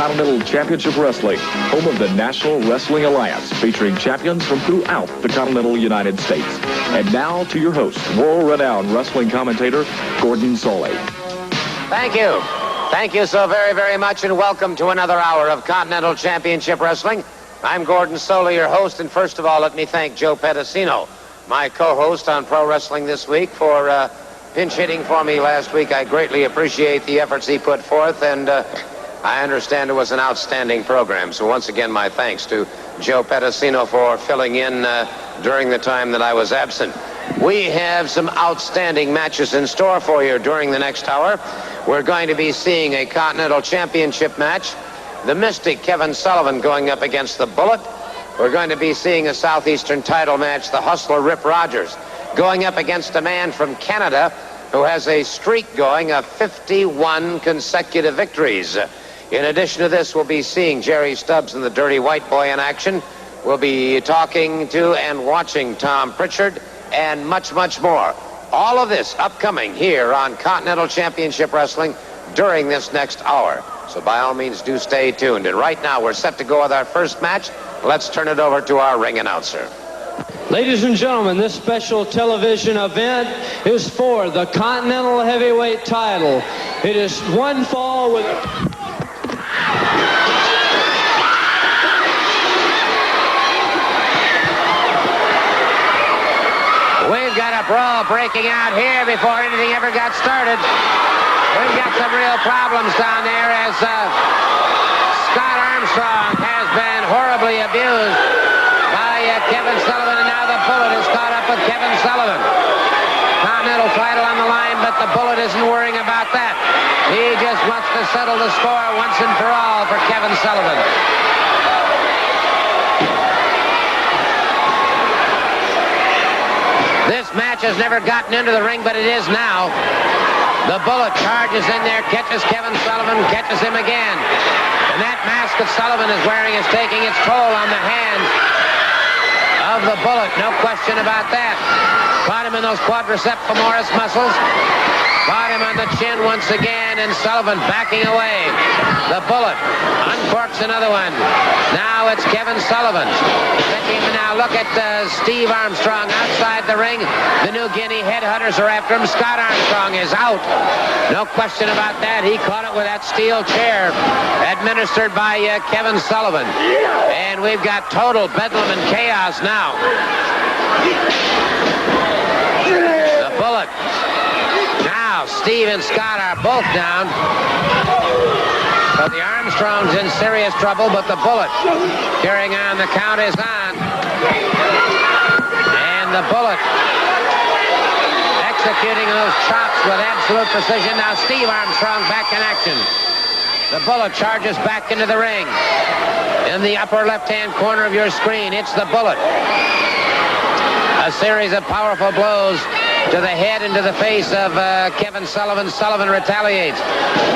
Continental Championship Wrestling, home of the National Wrestling Alliance, featuring champions from throughout the continental United States. And now to your host, world-renowned wrestling commentator, Gordon Sullivan. Thank you. Thank you so very, very much, and welcome to another hour of Continental Championship Wrestling. I'm Gordon Sullivan, your host, and first of all, let me thank Joe Pedicino, my co-host on Pro Wrestling This Week, for pinch hitting for me last week. I greatly appreciate the efforts he put forth, and I understand it was an outstanding program. So once again, my thanks to Joe Pedicino for filling in during the time that I was absent. We have some outstanding matches in store for you during the next hour. We're going to be seeing a Continental Championship match. The Mystic, Kevin Sullivan, going up against the Bullet. We're going to be seeing a Southeastern title match, the Hustler Rip Rogers, going up against a man from Canada who has a streak going of 51 consecutive victories. In addition to this, we'll be seeing Jerry Stubbs and the Dirty White Boy in action. We'll be talking to and watching Tom Pritchard and much, much more. All of this upcoming here on Continental Championship Wrestling during this next hour. So by all means, do stay tuned. And right now, we're set to go with our first match. Let's turn it over to our ring announcer. Ladies and gentlemen, this special television event is for the Continental Heavyweight title. It is one fall with... We've got a brawl breaking out here before anything ever got started. We've got some real problems down there as Scott Armstrong has been horribly abused by Kevin Sullivan, and now the Bullet is caught up with Kevin Sullivan. Continental title on the line, but the Bullet isn't worrying about that. He just wants to settle the score once and for all for Kevin Sullivan. This match has never gotten into the ring, but it is now. The Bullet charges in there, catches Kevin Sullivan, catches him again. And that mask that Sullivan is wearing is taking its toll on the hands of the Bullet. No question about that. Caught him in those quadriceps femoris muscles. Caught him on the chin once again, and Sullivan backing away. The Bullet uncorks another one. Now it's Kevin Sullivan. Now look at Steve Armstrong outside the ring. The New Guinea headhunters are after him. Scott Armstrong is out. No question about that. He caught it with that steel chair administered by Kevin Sullivan. And we've got total bedlam and chaos now. The Bullet. Now, Steve and Scott are both down. So the Armstrong's in serious trouble, but the Bullet carrying on. The count is on. And the Bullet executing those chops with absolute precision. Now Steve Armstrong back in action. The Bullet charges back into the ring. In the upper left-hand corner of your screen, it's the Bullet. A series of powerful blows to the head and to the face of Kevin Sullivan. Sullivan retaliates.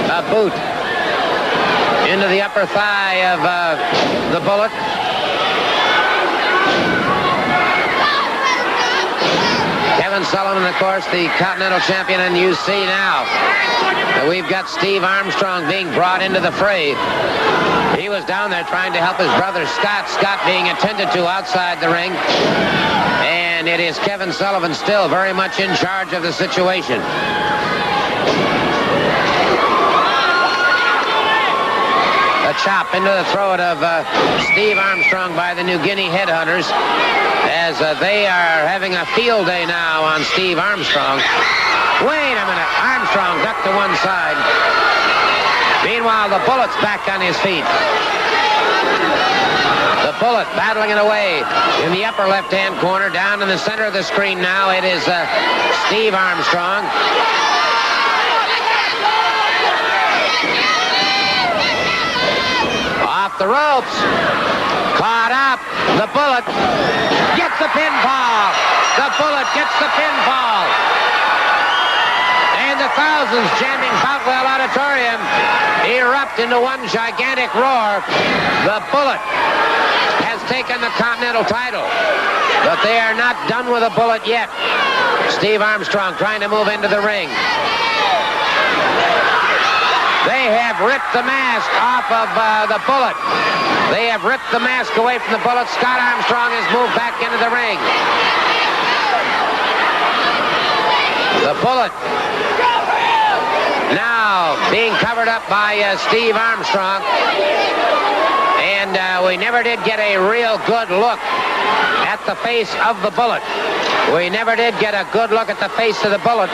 A boot into the upper thigh of the Bullet. Kevin Sullivan, of course, the Continental Champion, and you see now that we've got Steve Armstrong being brought into the fray. He was down there trying to help his brother Scott. Scott being attended to outside the ring. And it is Kevin Sullivan still very much in charge of the situation. A chop into the throat of Steve Armstrong by the New Guinea headhunters as they are having a field day now on Steve Armstrong. Wait a minute. Armstrong ducked to one side. Meanwhile, the Bullet's back on his feet. The Bullet battling it away in the upper left-hand corner. Down in the center of the screen now, it is Steve Armstrong. Off the ropes. Caught up. The Bullet gets the pinfall. The Bullet gets the pinfall. And the thousands jamming Boutwell Auditorium erupt into one gigantic roar. The Bullet has taken the Continental title, but they are not done with the Bullet yet. Steve Armstrong trying to move into the ring. They have ripped the mask off of the Bullet. They have ripped the mask away from the Bullet. Scott Armstrong has moved back into the ring. The Bullet now being covered up by Steve Armstrong. And we never did get a real good look at the face of the Bullet. We never did get a good look at the face of the Bullet,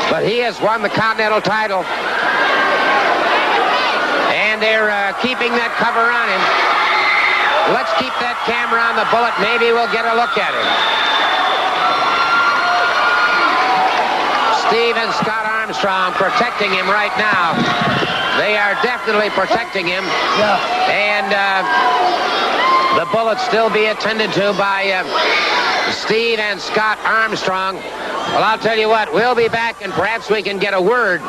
but he has won the Continental title. And they're keeping that cover on him. Let's keep that camera on the Bullet. Maybe we'll get a look at him. Steve and Scott Armstrong protecting him right now. They are definitely protecting him. Yeah. And the Bullet still be attended to by Steve and Scott Armstrong. Well, I'll tell you what, we'll be back and perhaps we can get a word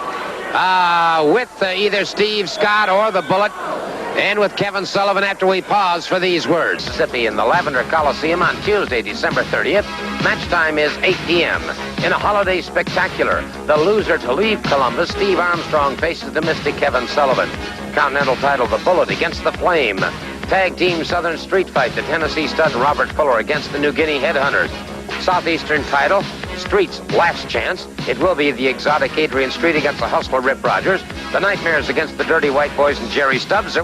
with either Steve, Scott, or the Bullet, and with Kevin Sullivan after we pause for these words. Mississippi in the Lavender Coliseum on Tuesday, December 30th. Match time is 8 p.m. In a holiday spectacular, the loser to leave Columbus, Steve Armstrong, faces the Mystic Kevin Sullivan. Continental title, the Bullet against the Flame. Tag team Southern Street Fight, the Tennessee Stud and Robert Fuller against the New Guinea Headhunters. Southeastern title, Street's last chance. It will be the exotic Adrian Street against the hustler Rip Rogers. The Nightmares against the Dirty White Boys and Jerry Stubbs.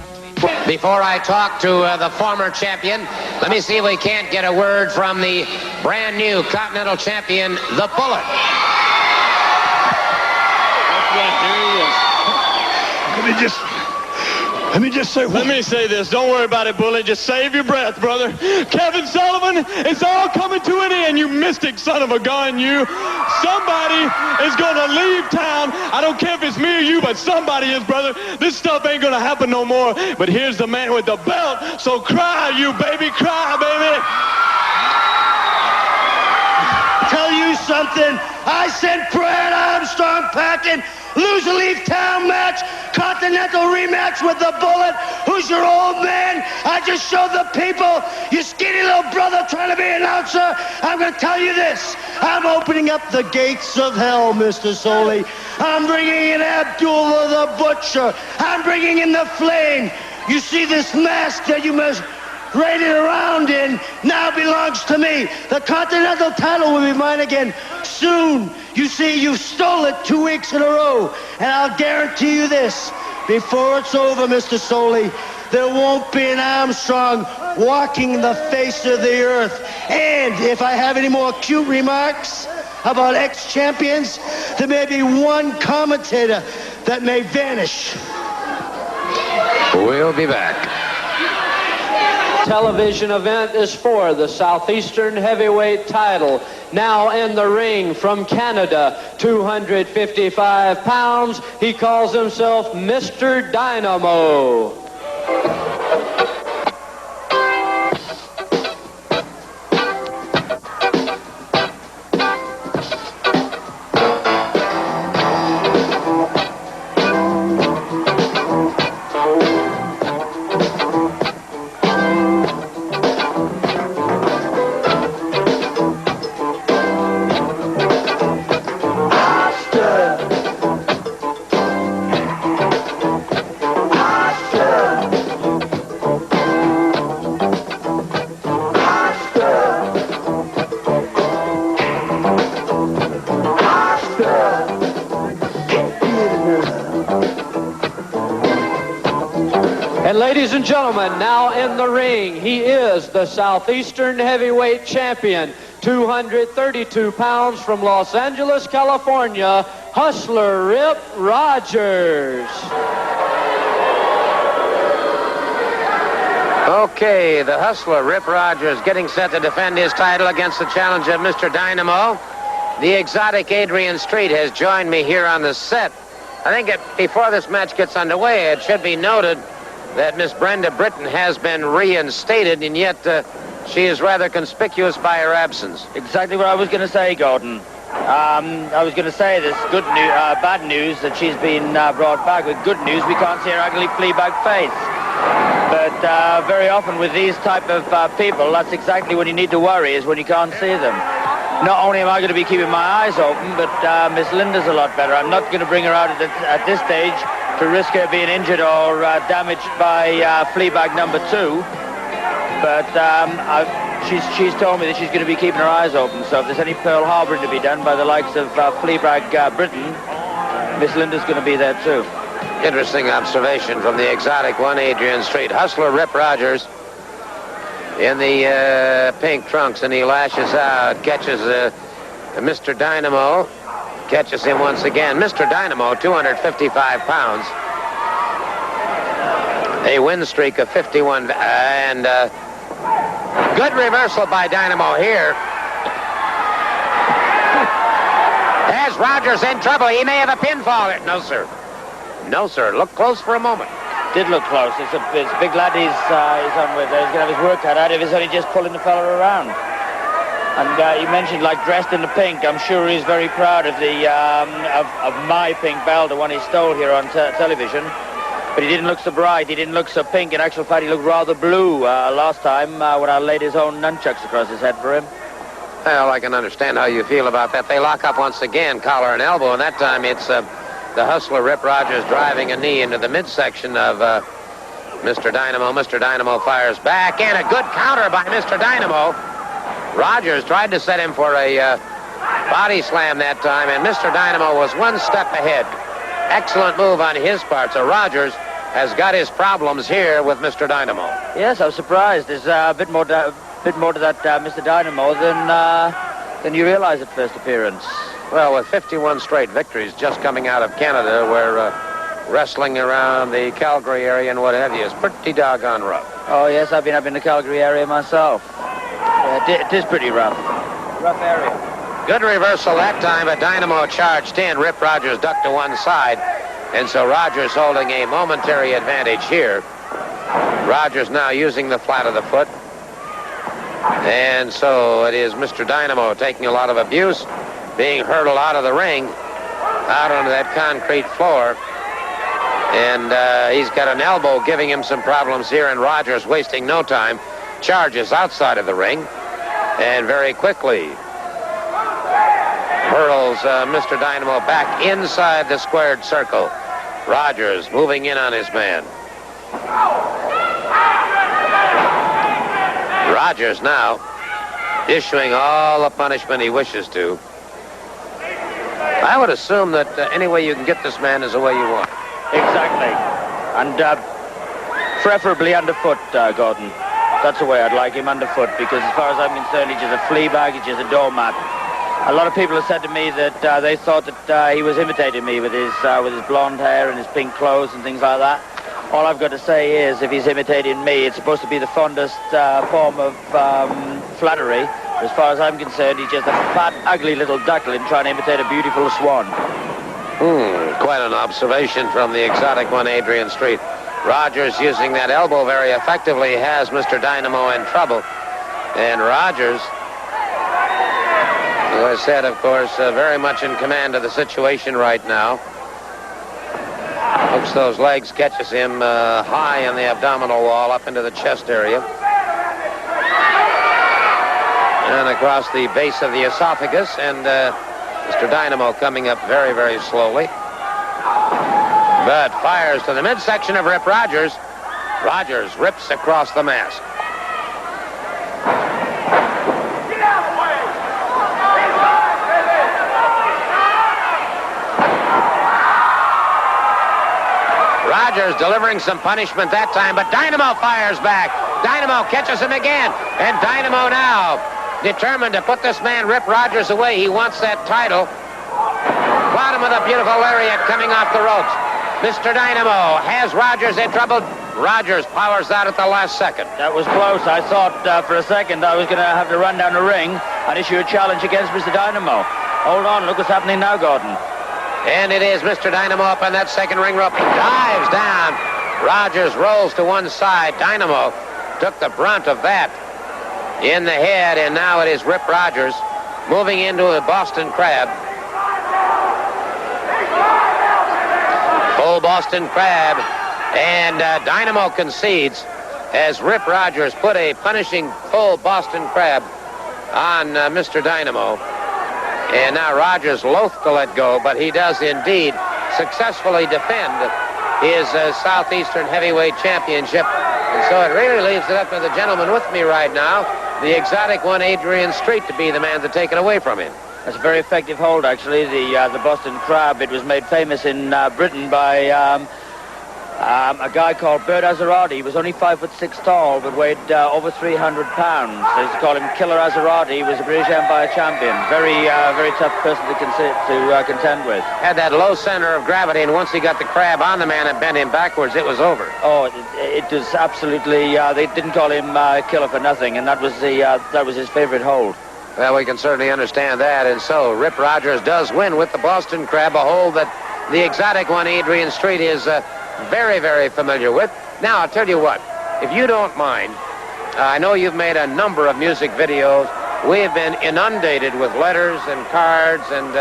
Before I talk to the former champion, let me see if we can't get a word from the brand new Continental champion, the Bullet. Let me say this. Don't worry about it, Bullet. Just save your breath, brother. Kevin Sullivan, it's all coming to an end, you mystic son of a gun, you. Somebody is going to leave town. I don't care if it's me or you, but somebody is, brother. This stuff ain't going to happen no more. But here's the man with the belt. So cry, you baby. Cry, baby. Tell you something. I sent Brad Armstrong packing. Lose or leave town match. Continental rematch with the Bullet. Who's your old man? I just showed the people. Your skinny little brother trying to be an announcer. I'm going to tell you this. I'm opening up the gates of hell, Mr. Soley. I'm bringing in Abdullah the Butcher. I'm bringing in the Flame. You see this mask that you must ride it around in now belongs to me. The Continental title will be mine again soon. You see, you stole it 2 weeks in a row. And I'll guarantee you this. Before it's over, Mr. Soley, there won't be an Armstrong walking the face of the earth. And if I have any more cute remarks about ex-champions, there may be one commentator that may vanish. We'll be back. Television event is for the Southeastern heavyweight title. Now in the ring from Canada, 255 pounds. He calls himself Mr. Dynamo. And ladies and gentlemen, now in the ring, he is the Southeastern heavyweight champion, 232 pounds from Los Angeles, California, Hustler Rip Rogers. Okay, the Hustler Rip Rogers getting set to defend his title against the challenge of Mr. Dynamo. The exotic Adrian Street has joined me here on the set. I think before this match gets underway, it should be noted that Miss Brenda Britton has been reinstated, and yet she is rather conspicuous by her absence. Exactly what I was going to say, Gordon. I was going to say this bad news that she's been brought back. With good news, we can't see her ugly flea-bag face. But very often with these type of people, that's exactly when you need to worry, is when you can't see them. Not only am I going to be keeping my eyes open, but Miss Linda's a lot better. I'm not going to bring her out at this stage to risk her being injured or damaged by Fleabag number 2. But she's told me that she's going to be keeping her eyes open. So if there's any Pearl Harboring to be done by the likes of Fleabag Britain, Miss Linda's going to be there too. Interesting observation from the exotic one, Adrian Street. Hustler Rip Rogers in the pink trunks, and he lashes out, catches Mr. Dynamo, catches him once again. Mr. Dynamo, 255 pounds. A win streak of 51, and good reversal by Dynamo here. Has Rogers in trouble? He may have a pinfall. No, sir. No, sir. Look close for a moment. Did look close. It's a big lad he's on with. He's going to have his work cut out if he's only just pulling the fella around. And you mentioned, like, dressed in the pink. I'm sure he's very proud of the of my pink belt, the one he stole here on television. But he didn't look so bright. He didn't look so pink. In actual fact, he looked rather blue last time when I laid his own nunchucks across his head for him. Well, I can understand how you feel about that. They lock up once again, collar and elbow, and that time it's the Hustler Rip Rogers driving a knee into the midsection of Mr. Dynamo. Mr. Dynamo fires back, and a good counter by Mr. Dynamo. Rogers tried to set him for a body slam that time, and Mr. Dynamo was one step ahead. Excellent move on his part. So Rogers has got his problems here with Mr. Dynamo. Yes, I was surprised. There's a bit more to that Mr. Dynamo than you realize at first appearance. Well, with 51 straight victories just coming out of Canada, where wrestling around the Calgary area and what have you is pretty doggone rough. Oh, yes, I've been up in the Calgary area myself. Yeah, it is pretty rough. Rough area. Good reversal that time, but Dynamo charged in. Rip Rogers ducked to one side, and so Rogers holding a momentary advantage here. Rogers now using the flat of the foot. And so it is Mr. Dynamo taking a lot of abuse, being hurtled out of the ring, out onto that concrete floor. And he's got an elbow giving him some problems here, and Rogers, wasting no time, charges outside of the ring and very quickly hurls Mr. Dynamo back inside the squared circle. Rogers moving in on his man. Rogers now issuing all the punishment he wishes to. I would assume that any way you can get this man is the way you want. Exactly. And preferably underfoot, Gordon. That's the way I'd like him, underfoot, because as far as I'm concerned, he's just a flea bag, he's just a doormat. A lot of people have said to me that they thought that he was imitating me with his blonde hair and his pink clothes and things like that. All I've got to say is, if he's imitating me, it's supposed to be the fondest form of flattery. As far as I'm concerned, he's just a fat, ugly little duckling trying to imitate a beautiful swan. Quite an observation from the exotic one, Adrian Street. Rogers using that elbow very effectively has Mr. Dynamo in trouble. And Rogers, as I said, of course, very much in command of the situation right now. Hooks those legs, catches him high on the abdominal wall up into the chest area. And across the base of the esophagus, and Mr. Dynamo coming up very, very slowly. But fires to the midsection of Rip Rogers. Rogers rips across the mask. Rogers delivering some punishment that time, but Dynamo fires back. Dynamo catches him again, and Dynamo now determined to put this man Rip Rogers away. He wants that title. Bottom of the beautiful lariat coming off the ropes. Mr. Dynamo has Rogers in trouble. Rogers powers out at the last second. That was close. I thought for a second I was going to have to run down the ring and issue a challenge against Mr. Dynamo. Hold on, look what's happening now, Gordon. And it is Mr. Dynamo up on that second ring rope. He dives down. Rogers rolls to one side. Dynamo took the brunt of that in the head, and now it is Rip Rogers moving into a Boston Crab. Full Boston Crab, and Dynamo concedes as Rip Rogers put a punishing full Boston Crab on Mr. Dynamo. And now Rogers loath to let go, but he does indeed successfully defend his Southeastern Heavyweight Championship. And so it really leaves it up to the gentleman with me right now, the exotic one, Adrian Street, to be the man to take it away from him. That's a very effective hold, actually. The Boston Crab. It was made famous in Britain by a guy called Burrhead. He was only 5'6" tall, but weighed over 300 pounds. They used to call him Killer Azerati. He was a British Empire champion. Very tough person to contend with. Had that low center of gravity, and once he got the crab on the man and bent him backwards, it was over. Oh, it was absolutely. They didn't call him Killer for nothing, and that was his favorite hold. Well, we can certainly understand that. And so Rip Rogers does win with the Boston Crab, a hold that the exotic one, Adrian Street, is very, very familiar with. Now, I'll tell you what, if you don't mind, I know you've made a number of music videos. We have been inundated with letters and cards and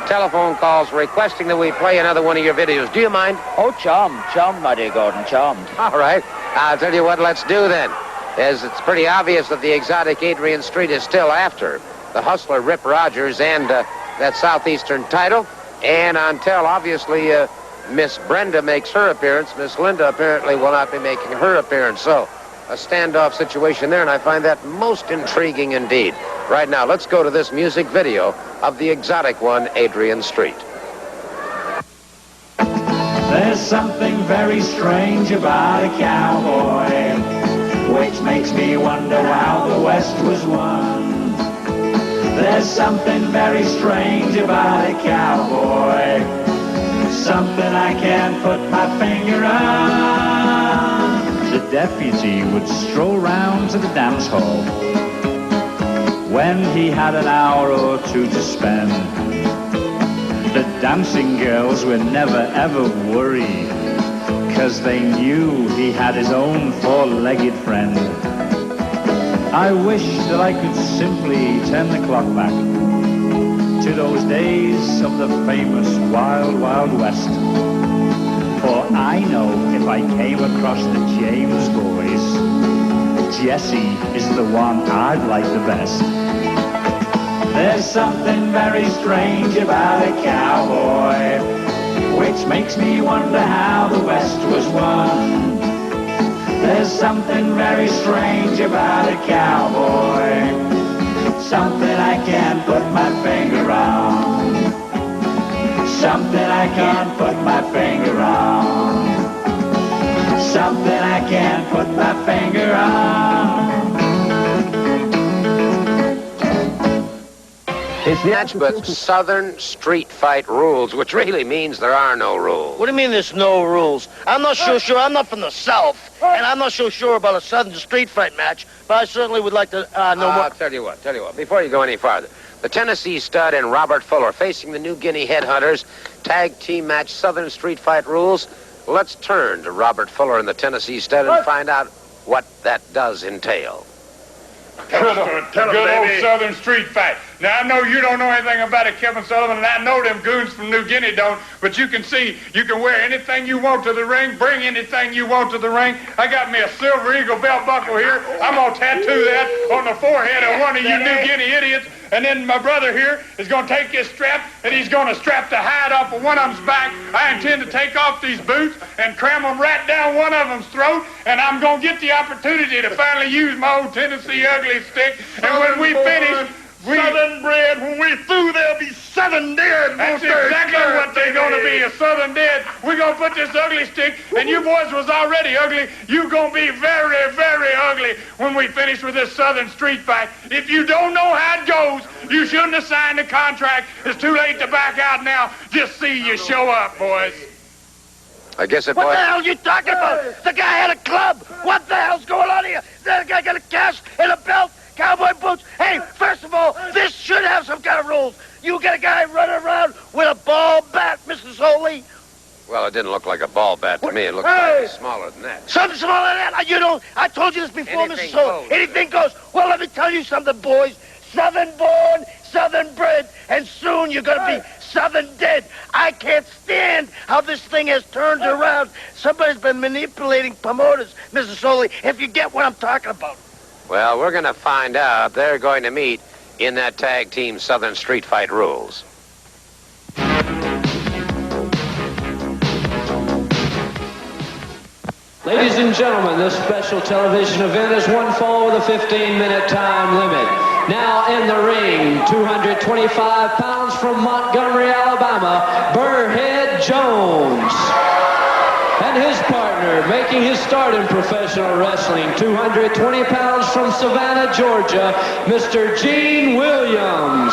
telephone calls requesting that we play another one of your videos. Do you mind? Oh, charmed, my dear Gordon, charmed. All right. I'll tell you what, let's do then. As it's pretty obvious that the exotic Adrian Street is still after the hustler Rip Rogers and that Southeastern title. And until, obviously, Miss Brenda makes her appearance, Miss Linda apparently will not be making her appearance. So a standoff situation there, and I find that most intriguing indeed. Right now, let's go to this music video of the exotic one, Adrian Street. There's something very strange about a cowboy, which makes me wonder how the West was won. There's something very strange about a cowboy, something I can't put my finger on. The deputy would stroll round to the dance hall when he had an hour or two to spend. The dancing girls were never ever worried, 'cause they knew he had his own four-legged friend. I wish that I could simply turn the clock back to those days of the famous Wild Wild West. For I know if I came across the James boys, Jesse is the one I'd like the best. There's something very strange about a cowboy, which makes me wonder how the West was won. There's something very strange about a cowboy, something I can't put my finger on. Something I can't put my finger on. Something I can't put my finger on. It's match, but Southern Street Fight rules, which really means there are no rules. What do you mean there's no rules? I'm not so sure. I'm not from the South, and I'm not so sure about a Southern street fight match, but I certainly would like to know more. I'll tell you what, before you go any farther, the Tennessee Stud and Robert Fuller facing the New Guinea Headhunters, tag team match, Southern Street Fight rules. Let's turn to Robert Fuller and the Tennessee Stud and find out what that does entail. Good old Southern Street Fight. Now, I know you don't know anything about it, Kevin Sullivan, and I know them goons from New Guinea don't, but you can see, you can wear anything you want to the ring, bring anything you want to the ring. I got me a Silver Eagle belt buckle here. I'm going to tattoo that on the forehead of one of you New Guinea idiots, and then my brother here is going to take this strap, and he's going to strap the hide off of one of them's back. I intend to take off these boots and cram them right down one of them's throat, and I'm going to get the opportunity to finally use my old Tennessee ugly stick, and when we finish, Southern bread, when we through, there'll be Southern dead. That's exactly what they're going to be, a Southern dead. We're going to put this ugly stick, and you boys was already ugly. You're going to be very, very ugly when we finish with this Southern Street Fight. If you don't know how it goes, you shouldn't have signed the contract. It's too late to back out now. Just see you show up, boys. I guess it, What boy. the hell are you talking about? The guy had a club. What the hell's going on here? That guy got a cast and a belt, cowboy boots. Hey, first of all, this should have some kind of rules. You got a guy running around with a ball bat, Mr. Soley. Well, it didn't look like a ball bat to me. It looked like smaller than that. Something smaller than that. You know, I told you this before, Anything Mr. Soley. goes. Anything goes. Well, let me tell you something, boys. Southern born, Southern bred, and soon you're going to be Southern dead. I can't stand how this thing has turned around. Somebody's been manipulating promoters, Mr. Soley, if you get what I'm talking about. Well, we're going to find out. They're going to meet in that tag team Southern Street Fight rules. Ladies and gentlemen, this special television event is one fall with a 15-minute time limit. Now in the ring, 225 pounds from Montgomery, Alabama, Burrhead Jones. And his partner, making his start in professional wrestling, 220 pounds from Savannah, Georgia, Mr. Gene Williams.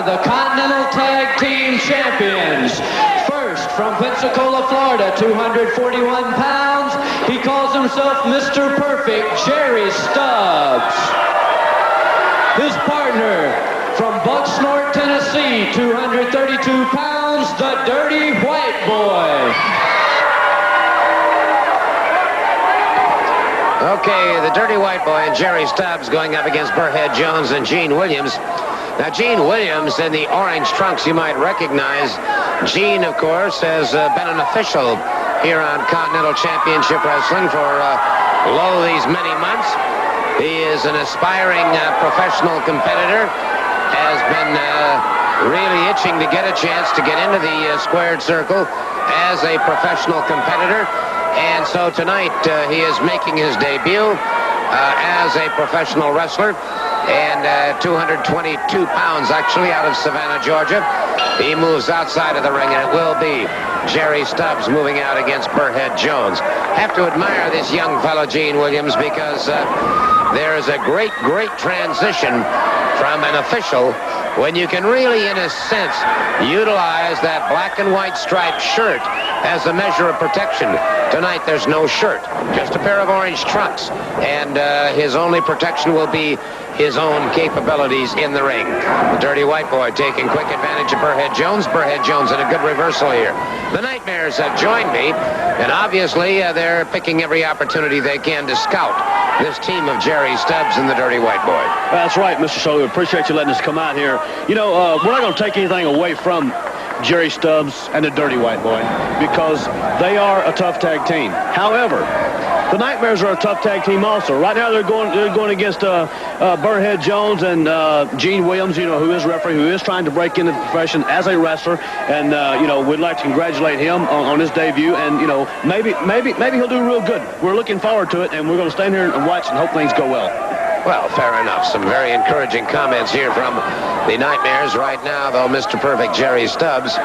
The Continental Tag Team Champions. First, from Pensacola, Florida, 241 pounds. He calls himself Mr. Perfect, Jerry Stubbs. His partner, from Bucksnort, Tennessee, 232 pounds, the Dirty White Boy. Okay, the Dirty White Boy and Jerry Stubbs going up against Burrhead Jones and Gene Williams. Now, Gene Williams in the orange trunks, you might recognize. Gene, of course, has been an official here on Continental Championship Wrestling for these many months. He is an aspiring professional competitor, has been really itching to get a chance to get into the squared circle as a professional competitor. And so tonight he is making his debut as a professional wrestler. And 222 pounds, actually, out of Savannah, Georgia. He moves outside of the ring, and it will be Jerry Stubbs moving out against Burrhead Jones. Have to admire this young fellow, Gene Williams, because there is a great, great transition from an official when you can really, in a sense, utilize that black and white striped shirt as a measure of protection. Tonight, there's no shirt, just a pair of orange trunks, and his only protection will be his own capabilities in the ring. The Dirty White Boy taking quick advantage of Burrhead Jones. Burrhead Jones in a good reversal here. The Nightmares have joined me, and obviously they're picking every opportunity they can to scout this team of Jerry Stubbs and the Dirty White Boy. That's right, Mr. Sullivan. Appreciate you letting us come out here. You know, we're not going to take anything away from Jerry Stubbs and the Dirty White Boy because they are a tough tag team. However, the Nightmares are a tough tag team also. Right now they're going against Burrhead Jones and Gene Williams, you know, who is referee, who is trying to break into the profession as a wrestler. And, you know, we'd like to congratulate him on his debut. And, you know, maybe he'll do real good. We're looking forward to it, and we're going to stand here and watch and hope things go well. Well, fair enough. Some very encouraging comments here from the Nightmares right now, though. Mr. Perfect Jerry Stubbs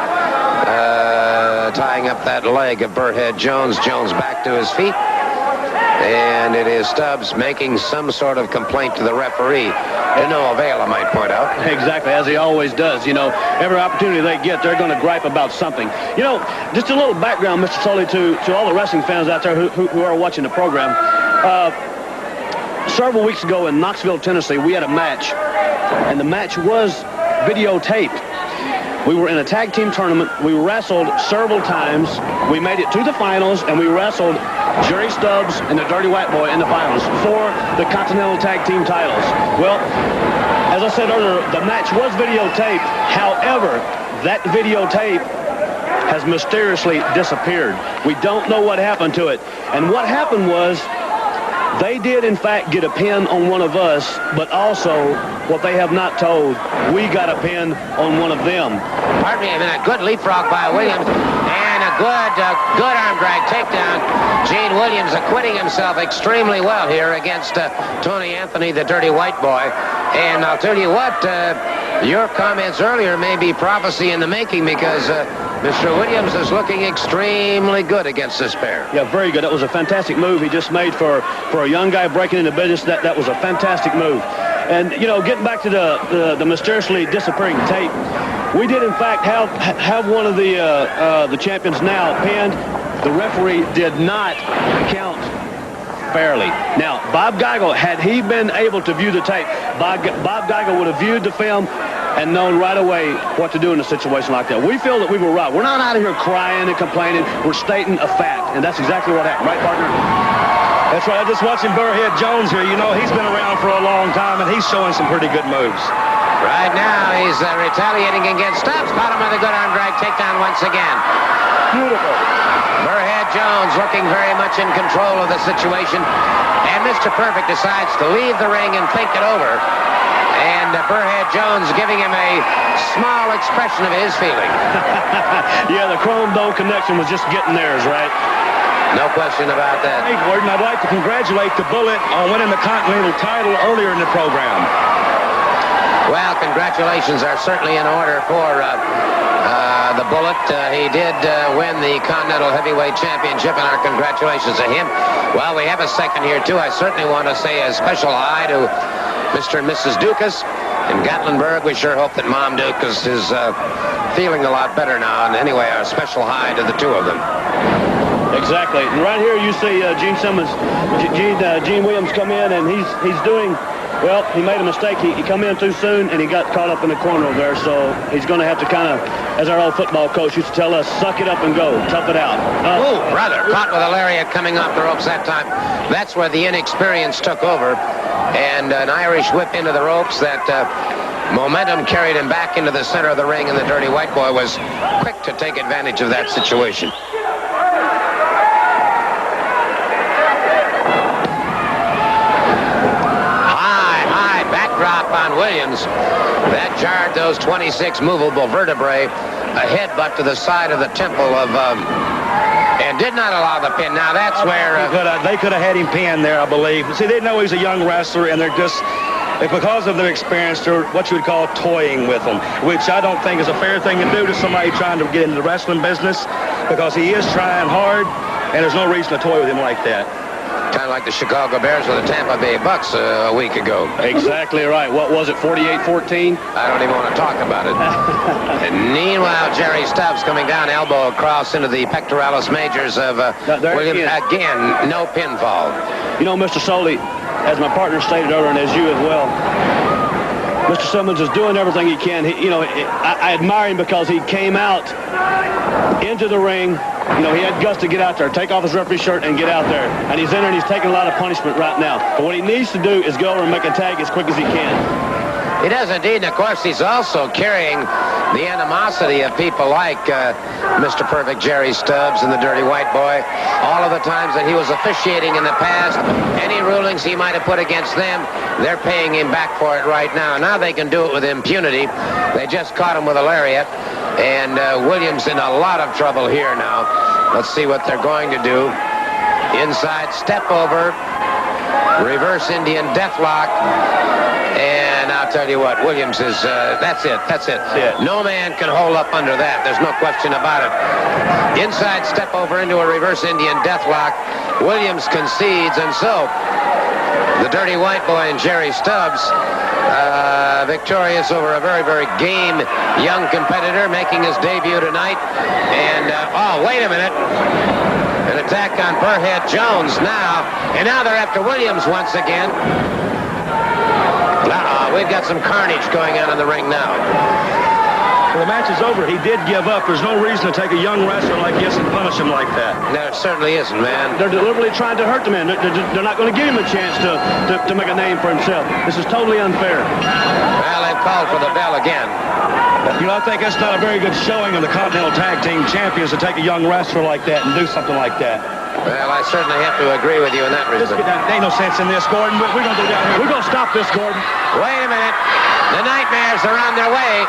tying up that leg of Burrhead Jones. Jones back to his feet. And it is Stubbs making some sort of complaint to the referee. To no avail, I might point out. Exactly, as he always does. You know, every opportunity they get, they're going to gripe about something. You know, just a little background, Mr. Sully, to all the wrestling fans out there who are watching the program. Several weeks ago in Knoxville, Tennessee, we had a match, and the match was videotaped. We were in a tag team tournament. We wrestled several times. We made it to the finals, and we wrestled Jerry Stubbs and the Dirty White Boy in the finals for the Continental Tag Team titles. Well, as I said earlier, the match was videotaped. However, that videotape has mysteriously disappeared. We don't know what happened to it. And what happened was they did, in fact, get a pin on one of us, but also, what they have not told, we got a pin on one of them. Pardon me a minute. Good leapfrog by Williams. And a good arm drag takedown. Gene Williams acquitting himself extremely well here against Tony Anthony, the dirty white boy. And I'll tell you what, your comments earlier may be prophecy in the making, because Mr. Williams is looking extremely good against this pair. Yeah, very good. That was a fantastic move he just made for a young guy breaking into business. That was a fantastic move. And, you know, getting back to the mysteriously disappearing tape, we did, in fact, have one of the champions now pinned. The referee did not count fairly. Now, Bob Geigel, had he been able to view the tape, Bob Geigel would have viewed the film and known right away what to do in a situation like that. We feel that we were right. We're not out of here crying and complaining. We're stating a fact, and that's exactly what happened. Right, partner? That's right. I'm just watching Burrhead Jones here. You know, he's been around for a long time, and he's showing some pretty good moves. Right now, he's retaliating against Stubbs. Caught him with a good arm drag takedown once again. Beautiful. Burrhead Jones looking very much in control of the situation. And Mr. Perfect decides to leave the ring and think it over. And Burrhead Jones giving him a small expression of his feeling. Yeah, the Chrome Dome connection was just getting theirs, right? No question about that. Hey, Gordon, I'd like to congratulate the Bullet on winning the Continental title earlier in the program. Well, congratulations are certainly in order for the Bullet. He did win the Continental Heavyweight Championship, and our congratulations to him. Well, we have a second here, too. I certainly want to say a special hi to Mr. and Mrs. Dukas in Gatlinburg. We sure hope that Mom Dukas is feeling a lot better now. And anyway, our special hi to the two of them. Exactly. And right here you see Gene Williams come in, and he's doing, well, he made a mistake. He come in too soon, and he got caught up in the corner over there. So he's going to have to kind of, as our old football coach used to tell us, suck it up and go. Tough it out. Oh, brother. Caught with a lariat coming off the ropes that time. That's where the inexperience took over. And an Irish whip into the ropes. That momentum carried him back into the center of the ring, and the dirty white boy was quick to take advantage of that situation. Drop on Williams. That jarred those 26 movable vertebrae. A headbutt to the side of the temple of, and did not allow the pin. Now that's where they could have had him pinned there, I believe. See, they know he's a young wrestler, and they're just, because of their experience, they're what you would call toying with him, which I don't think is a fair thing to do to somebody trying to get into the wrestling business, because he is trying hard, and there's no reason to toy with him like that. Kind of like the Chicago Bears with the Tampa Bay Bucks a week ago. Exactly right. What was it, 48-14? I don't even want to talk about it. And meanwhile, Jerry Stubbs coming down, elbow across into the pectoralis majors of Williams. Again, no pinfall. You know, Mr. Sully, as my partner stated earlier, and as you as well, Mr. Simmons is doing everything he can. I admire him because he came out into the ring. You know, he had guts to get out there, take off his referee shirt and get out there. And he's in there and he's taking a lot of punishment right now. But what he needs to do is go over and make a tag as quick as he can. He does indeed. And of course, he's also carrying the animosity of people like Mr. Perfect Jerry Stubbs and the Dirty White Boy. All of the times that he was officiating in the past, any rulings he might have put against them, they're paying him back for it right now. Now they can do it with impunity. They just caught him with a lariat. And Williams in a lot of trouble here now. Let's see what they're going to do. Inside step over. Reverse Indian deathlock. And I'll tell you what, Williams is, that's it. No man can hold up under that. There's no question about it. Inside step over into a reverse Indian deathlock. Williams concedes, and so the Dirty White Boy and Jerry Stubbs victorious over a very, very game young competitor making his debut tonight. And, oh, wait a minute. An attack on Burrhead Jones now. And now they're after Williams once again. We've got some carnage going on in the ring now. Well, the match is over. He did give up. There's no reason to take a young wrestler like this and punish him like that. No, it certainly isn't, man. They're deliberately trying to hurt the man. They're not going to give him a chance to make a name for himself. This is totally unfair. Well, they've called for the bell again. You know, I think that's not a very good showing of the Continental Tag Team Champions to take a young wrestler like that and do something like that. Well, I certainly have to agree with you in that respect. There ain't no sense in this, Gordon. We're going to go down here. We're going to stop this, Gordon. Wait a minute. The Nightmares are on their way.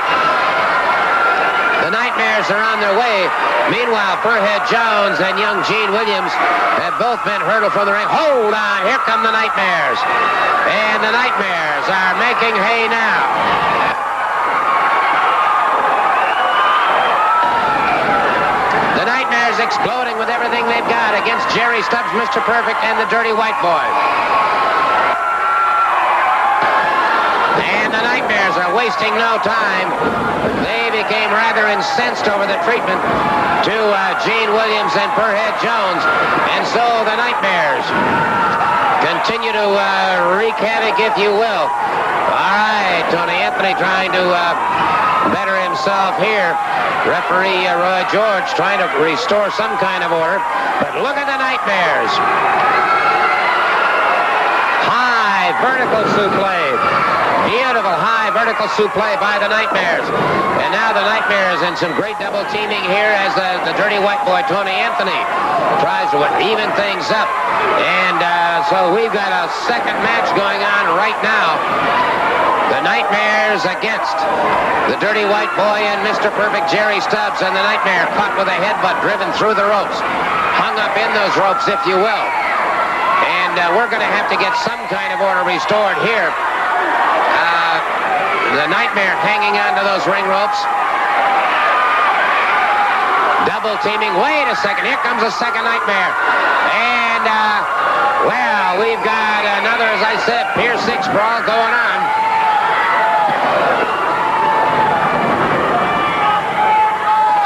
The Nightmares are on their way. Meanwhile, Burrhead Jones and young Gene Williams have both been hurdled from the ring. Hold on, here come the Nightmares. And the Nightmares are making hay now. The Nightmares exploding with everything they've got against Jerry Stubbs, Mr. Perfect, and the Dirty White Boy. And the Nightmares are wasting no time. They became rather incensed over the treatment to Gene Williams and Burrhead Jones. And so the Nightmares continue to wreak havoc, if you will. All right, Tony Anthony trying to better himself here. Referee Roy George trying to restore some kind of order. But look at the Nightmares. High vertical suplex. Beautiful high vertical suplex by the Nightmares. And now the Nightmares in some great double teaming here as the Dirty White Boy, Tony Anthony, tries to even things up. And so we've got a second match going on right now. The Nightmares against the Dirty White Boy and Mr. Perfect Jerry Stubbs, and the Nightmare caught with a headbutt driven through the ropes. Hung up in those ropes, if you will. And we're going to have to get some kind of order restored here. The Nightmare hanging onto those ring ropes. Double teaming. Wait a second. Here comes a second Nightmare. And, well, we've got another, as I said, Pier 6 brawl going on.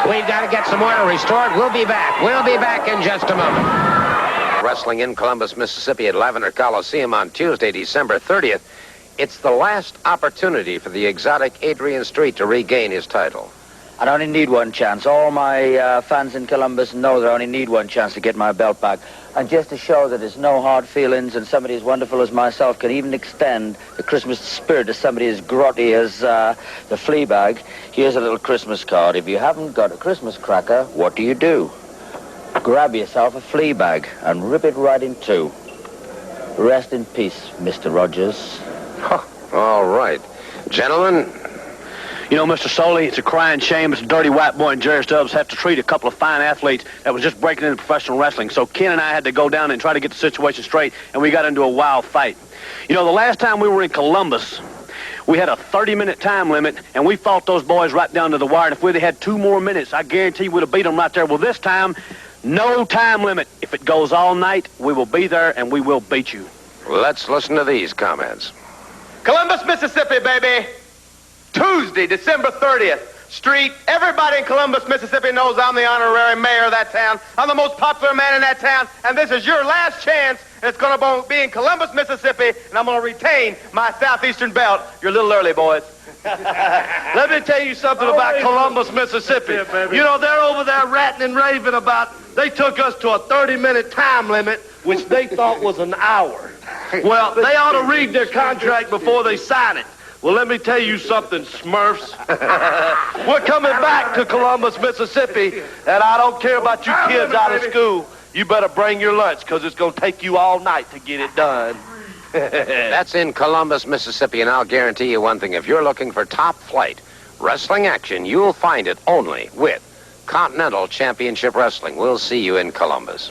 We've got to get some order restored. We'll be back. We'll be back in just a moment. Wrestling in Columbus, Mississippi at Lavender Coliseum on Tuesday, December 30th. It's the last opportunity for the exotic Adrian Street to regain his title. I only need one chance. All my fans in Columbus know that I only need one chance to get my belt back. And just to show that there's no hard feelings and somebody as wonderful as myself can even extend the Christmas spirit to somebody as grotty as the Fleabag, here's a little Christmas card. If you haven't got a Christmas cracker, what do? Grab yourself a Fleabag and rip it right in two. Rest in peace, Mr. Rogers. All right. Gentlemen. You know, Mr. Soley, it's a crying shame Mr. Dirty White Boy and Jerry Stubbs have to treat a couple of fine athletes that was just breaking into professional wrestling. So Ken and I had to go down and try to get the situation straight, and we got into a wild fight. You know, the last time we were in Columbus, we had a 30-minute time limit, and we fought those boys right down to the wire. And if we'd have had 2 more minutes, I guarantee we'd have beat them right there. Well, this time, no time limit. If it goes all night, we will be there, and we will beat you. Let's listen to these comments. Columbus, Mississippi, baby. Tuesday, December 30th. Street. Everybody in Columbus, Mississippi knows I'm the honorary mayor of that town. I'm the most popular man in that town, and this is your last chance. It's going to be in Columbus, Mississippi, and I'm going to retain my Southeastern belt. You're a little early, boys. Let me tell you something about Columbus, Mississippi. You know, they're over there ratting and raving about they took us to a 30-minute time limit, which they thought was an hour. Well, they ought to read their contract before they sign it. Well, let me tell you something, Smurfs. We're coming back to Columbus, Mississippi, and I don't care about you kids out of school. You better bring your lunch, because it's going to take you all night to get it done. That's in Columbus, Mississippi, and I'll guarantee you one thing. If you're looking for top-flight wrestling action, you'll find it only with Continental Championship Wrestling. We'll see you in Columbus.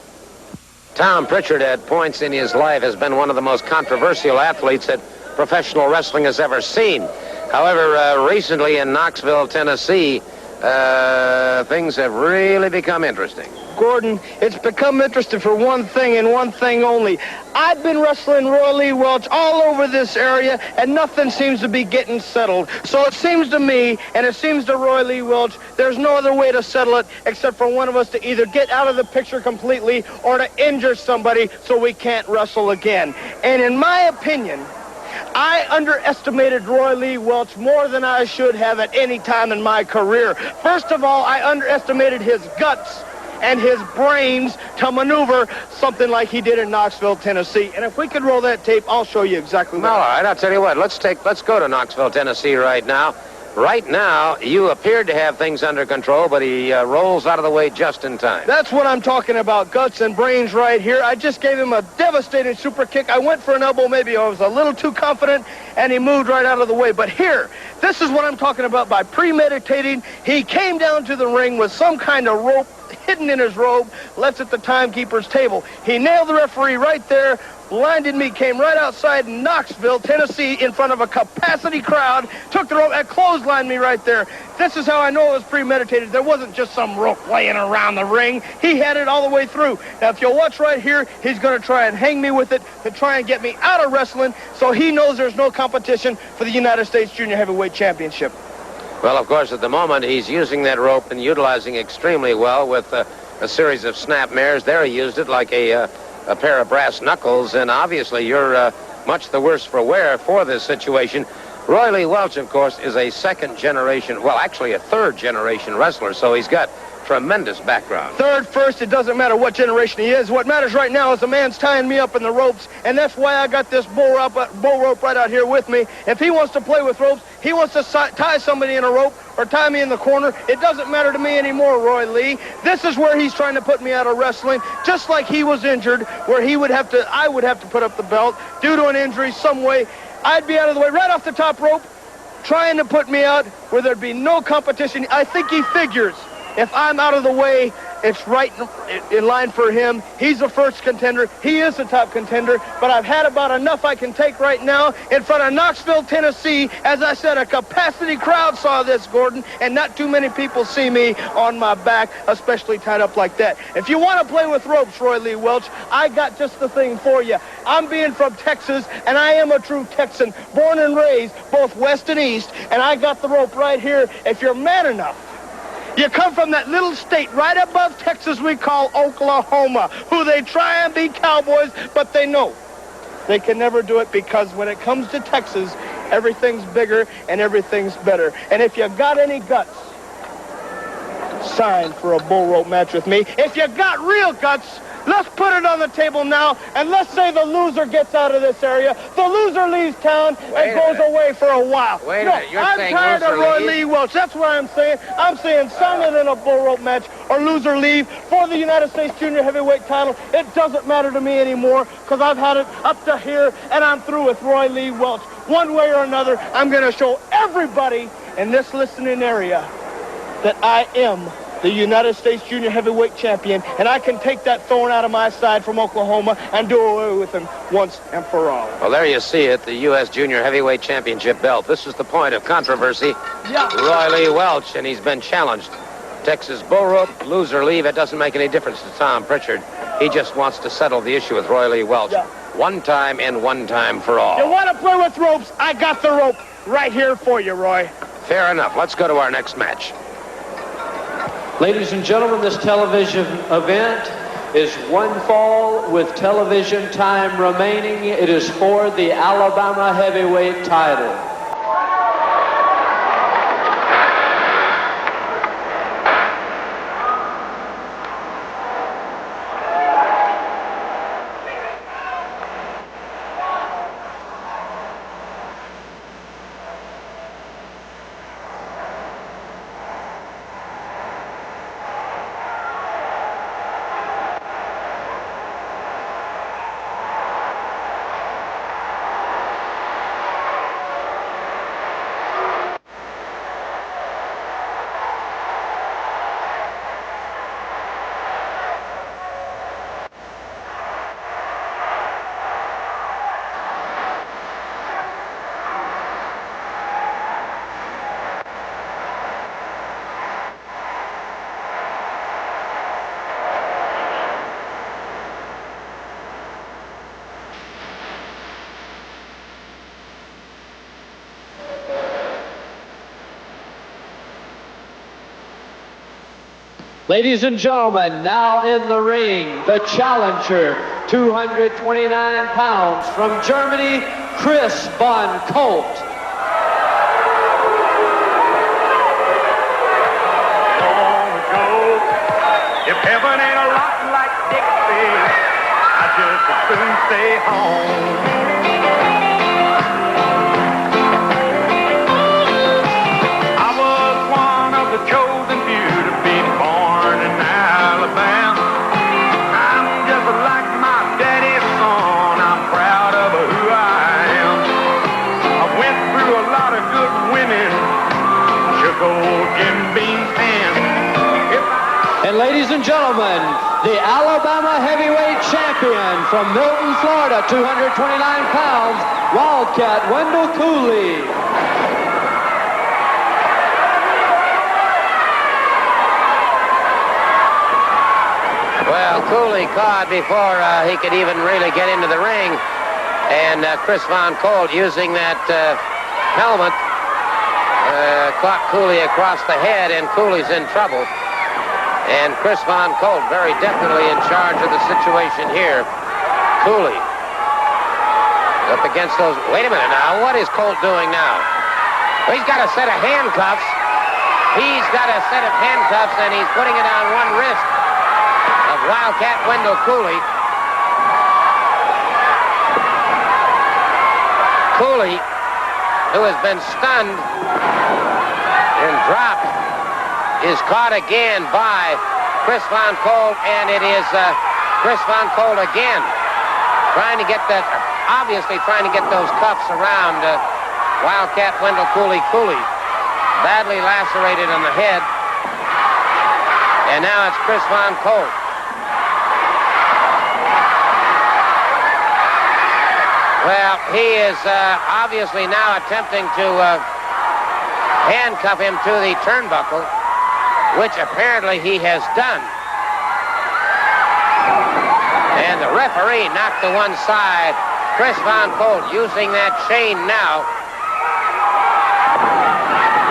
Tom Pritchard, at points in his life, has been one of the most controversial athletes that professional wrestling has ever seen. However, recently in Knoxville, Tennessee, things have really become interesting. Gordon, it's become interesting for one thing and one thing only. I've been wrestling Roy Lee Welch all over this area, and nothing seems to be getting settled. So it seems to me, and it seems to Roy Lee Welch, there's no other way to settle it except for one of us to either get out of the picture completely or to injure somebody so we can't wrestle again. And in my opinion, I underestimated Roy Lee Welch more than I should have at any time in my career. First of all, I underestimated his guts and his brains to maneuver something like he did in Knoxville, Tennessee. And if we could roll that tape, I'll show you exactly what. All right, I'll tell you what. Let's go to Knoxville, Tennessee right now. Right now, you appeared to have things under control, but he rolls out of the way just in time. That's what I'm talking about, guts and brains right here. I just gave him a devastating super kick. I went for an elbow, maybe I was a little too confident, and he moved right out of the way. But here, this is what I'm talking about by premeditating. He came down to the ring with some kind of rope hidden in his robe, left at the timekeeper's table. He nailed the referee right there, blinded me, came right outside Knoxville, Tennessee, in front of a capacity crowd, took the rope and clotheslined me right there. This is how I know it was premeditated. There wasn't just some rope laying around the ring. He had it all the way through. Now, if you'll watch right here, he's going to try and hang me with it to try and get me out of wrestling, so he knows there's no competition for the United States Junior Heavyweight Championship. Well, of course, at the moment, he's using that rope and utilizing extremely well with a series of snap mares. There he used it like a pair of brass knuckles, and obviously you're much the worse for wear for this situation. Roy Lee Welch, of course, is a second-generation, well, actually a third-generation wrestler, so he's got tremendous background. Third, first, it doesn't matter what generation he is. What matters right now is the man's tying me up in the ropes, and that's why I got this bull rope right out here with me. If he wants to play with ropes, he wants to tie somebody in a rope or tie me in the corner, it doesn't matter to me anymore, Roy Lee. This is where he's trying to put me out of wrestling, just like he was injured, where I would have to put up the belt due to an injury some way. I'd be out of the way right off the top rope, trying to put me out where there'd be no competition. I think he figures if I'm out of the way, it's right in line for him. He's the first contender. He is the top contender. But I've had about enough I can take right now in front of Knoxville, Tennessee. As I said, a capacity crowd saw this, Gordon, and not too many people see me on my back, especially tied up like that. If you want to play with ropes, Roy Lee Welch, I got just the thing for you. I'm being from Texas, and I am a true Texan, born and raised both west and east, and I got the rope right here. If you're man enough, you come from that little state right above Texas we call Oklahoma, who they try and be cowboys, but they know they can never do it, because when it comes to Texas, everything's bigger and everything's better. And if you got any guts, sign for a bull rope match with me. If you got real guts, let's put it on the table now, and let's say the loser gets out of this area. The loser leaves town and goes away for a while. Wait a minute, you're saying I'm tired of loser Roy leave? Lee Welch. That's what I'm saying. I'm saying sign it in a bull rope match or loser leave for the United States Junior Heavyweight title. It doesn't matter to me anymore, because I've had it up to here, and I'm through with Roy Lee Welch. One way or another, I'm going to show everybody in this listening area that I am the United States Junior Heavyweight Champion, and I can take that thorn out of my side from Oklahoma and do away with him once and for all. Well, there you see it, the U.S. Junior Heavyweight Championship belt. This is the point of controversy. Yeah. Roy Lee Welch, and he's been challenged. Texas bull rope, loser leave, it doesn't make any difference to Tom Pritchard. He just wants to settle the issue with Roy Lee Welch. Yeah. One time and one time for all. You want to play with ropes? I got the rope right here for you, Roy. Fair enough. Let's go to our next match. Ladies and gentlemen, this television event is one fall with television time remaining. It is for the Alabama heavyweight title. Ladies and gentlemen, now in the ring, the challenger, 229 pounds, from Germany, Kris von Colt. If heaven ain't a rotten like Dixie, I just as soon stay home. And ladies and gentlemen, the Alabama heavyweight champion from Milton, Florida, 229 pounds, Wildcat Wendell Cooley. Well, Cooley caught before he could even really get into the ring. And Kris Von Colt, using that helmet, caught Cooley across the head, and Cooley's in trouble. And Kris Von Colt very definitely in charge of the situation here. Cooley up against those. Wait a minute now. What is Colt doing now? Well, he's got a set of handcuffs. He's got a set of handcuffs, and he's putting it on one wrist of Wildcat Wendell Cooley. Cooley, who has been stunned and dropped, is caught again by Kris Von Colt, and it is Kris Von Colt again trying to get that, obviously trying to get those cuffs around Wildcat Wendell Cooley. Cooley badly lacerated on the head, and now it's Kris Von Colt. Well, he is obviously now attempting to handcuff him to the turnbuckle, which apparently he has done. And the referee knocked to one side. Kris Von Colt using that chain now.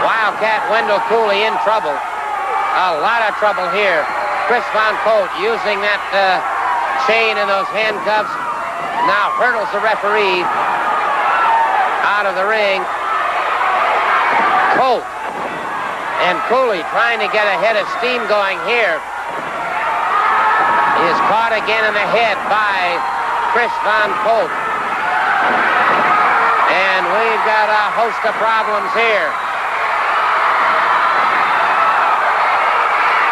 Wildcat Wendell Cooley in trouble. A lot of trouble here. Kris Von Colt using that chain and those handcuffs. Now hurdles the referee out of the ring. Colt and Cooley trying to get a head of steam going here. He is caught again in the head by Kris Von Colt. And we've got a host of problems here.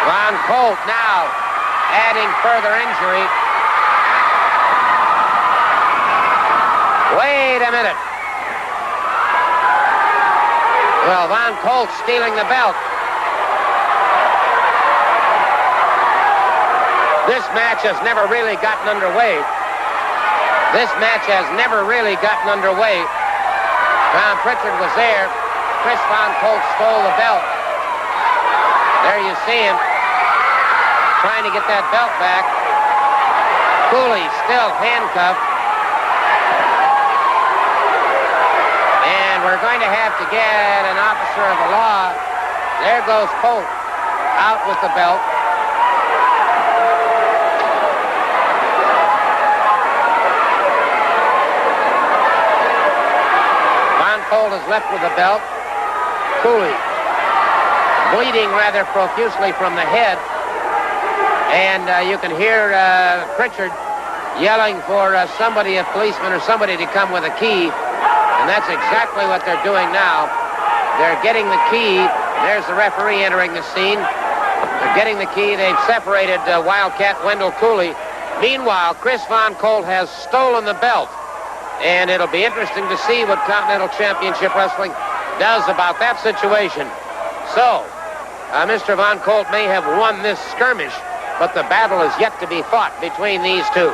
Von Colt now adding further injury. Wait a minute. Well, Von Colt stealing the belt. This match has never really gotten underway. This match has never really gotten underway. Tom Pritchard was there. Kris Von Colt stole the belt. There you see him trying to get that belt back. Cooley still handcuffed. And we're going to have to get an officer of the law. There goes Colt out with the belt. Von Colt is left with the belt. Cooley bleeding rather profusely from the head. And you can hear Pritchard yelling for somebody, a policeman or somebody, to come with a key. And that's exactly what they're doing now. They're getting the key. There's the referee entering the scene. They're getting the key. They've separated Wildcat Wendell Cooley. Meanwhile, Kris Von Colt has stolen the belt. And it'll be interesting to see what Continental Championship Wrestling does about that situation. So, Mr. Von Colt may have won this skirmish, but the battle is yet to be fought between these two.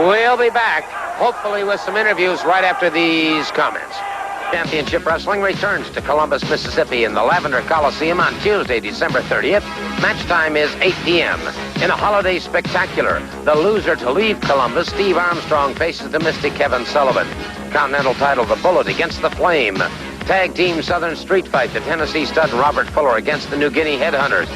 We'll be back, hopefully with some interviews right after these comments. Championship Wrestling returns to Columbus, Mississippi in the Lavender Coliseum on Tuesday, December 30th. Match time is 8 p.m. In a holiday spectacular, the loser to leave Columbus, Steve Armstrong, faces the Mystic Kevin Sullivan. Continental title, the Bullet against the Flame. Tag team Southern Street Fight, the Tennessee Stud Robert Fuller against the New Guinea Headhunters.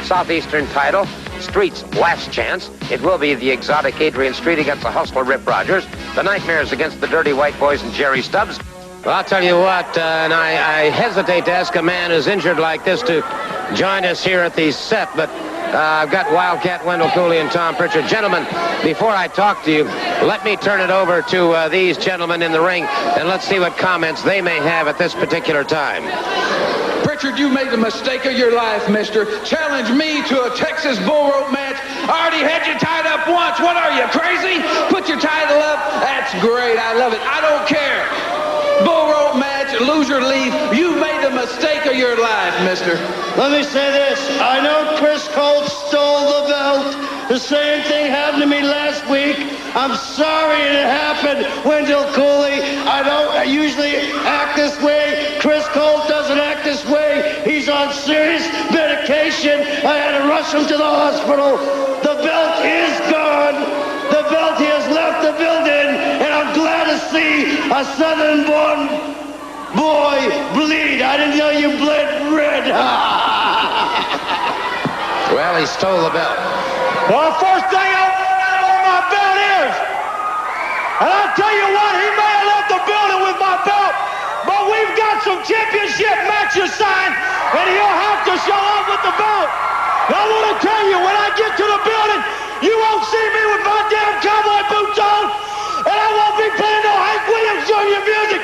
Southeastern title, Street's Last Chance. It will be the Exotic Adrian Street against the Hustler Rip Rogers. The Nightmares against the Dirty White Boys and Jerry Stubbs. Well, I'll tell you what, and I hesitate to ask a man who's injured like this to join us here at the set, but I've got Wildcat Wendell Cooley and Tom Pritchard. Gentlemen, before I talk to you, let me turn it over to these gentlemen in the ring, and let's see what comments they may have at this particular time. Pritchard, you made the mistake of your life, mister. Challenge me to a Texas bull rope match. I already had you tied up once. What are you, crazy? Put your title up. That's great. I love it. I don't care. Bull rope match, loser leave. You've made the mistake of your life, mister. Let me say this. I know Kris Colt stole the belt. The same thing happened to me last week. I'm sorry it happened, Wendell Cooley. I don't usually act this way. Kris Colt doesn't act this way. He's on serious medication. I had to rush him to the hospital. The belt is gone. The belt, he has left the building, and I'm glad to see a Southern-born boy bleed. I didn't know you bled red. Well, he stole the belt. Well, the first thing I want to know where my belt is. And I'll tell you what, he may have left the building with my belt, but we've got some championship matches signed, and he'll have to show up with the belt. And I want to tell you, when I get to the building, you won't see me with my damn cowboy boots on, and I won't be playing no Hank Williams Jr. music.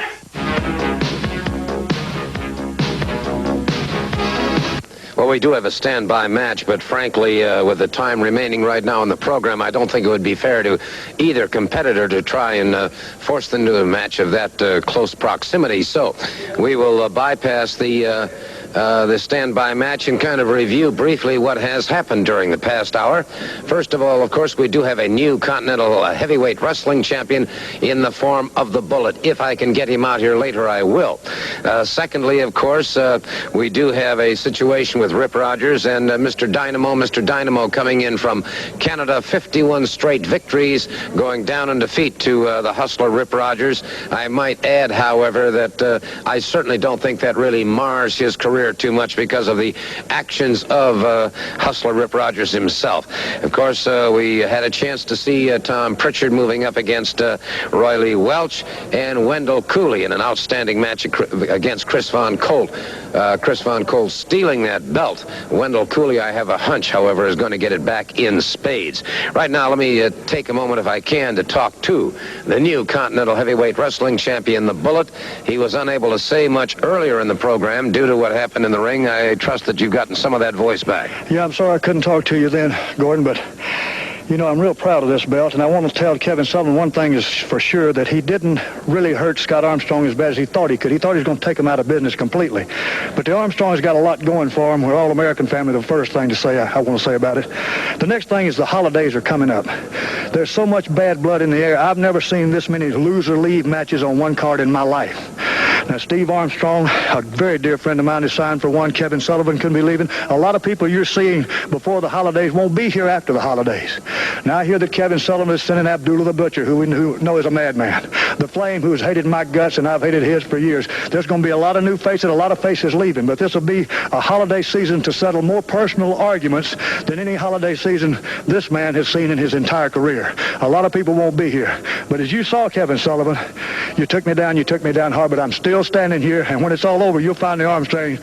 Well, we do have a standby match, but frankly, with the time remaining right now in the program, I don't think it would be fair to either competitor to try and force them to a match of that close proximity. So we will bypass the standby match and kind of review briefly what has happened during the past hour. First of all, of course, we do have a new Continental heavyweight wrestling champion in the form of the Bullet. If I can get him out here later, I will. Secondly, of course, we do have a situation with Rip Rogers and Mr. Dynamo. Mr. Dynamo coming in from Canada, 51 straight victories, going down in defeat to the hustler Rip Rogers. I might add, however, that I certainly don't think that really mars his career too much because of the actions of hustler Rip Rogers himself. Of course, we had a chance to see Tom Pritchard moving up against Roy Lee Welch and Wendell Cooley in an outstanding match against Kris Von Colt. Kris Von Colt stealing that belt. Wendell Cooley, I have a hunch, however, is going to get it back in spades. Right now, let me take a moment, if I can, to talk to the new Continental Heavyweight Wrestling Champion, the Bullet. He was unable to say much earlier in the program due to what happened in the ring. I trust that you've gotten some of that voice back. Yeah, I'm sorry I couldn't talk to you then, Gordon, but you know, I'm real proud of this belt, and I want to tell Kevin Sullivan one thing is for sure, that he didn't really hurt Scott Armstrong as bad as he thought he could. He thought he was going to take him out of business completely. But the Armstrongs got a lot going for them. We're all American family, the first thing to say I want to say about it. The next thing is the holidays are coming up. There's so much bad blood in the air. I've never seen this many loser-leave matches on one card in my life. Now, Steve Armstrong, a very dear friend of mine, is signed for one. Kevin Sullivan couldn't be leaving. A lot of people you're seeing before the holidays won't be here after the holidays. Now, I hear that Kevin Sullivan is sending Abdullah the Butcher, who we know is a madman. The Flame, who has hated my guts, and I've hated his for years. There's going to be a lot of new faces, a lot of faces leaving. But this will be a holiday season to settle more personal arguments than any holiday season this man has seen in his entire career. A lot of people won't be here. But as you saw, Kevin Sullivan, you took me down hard, but I'm still standing here, and when it's all over, you'll find the Armstrong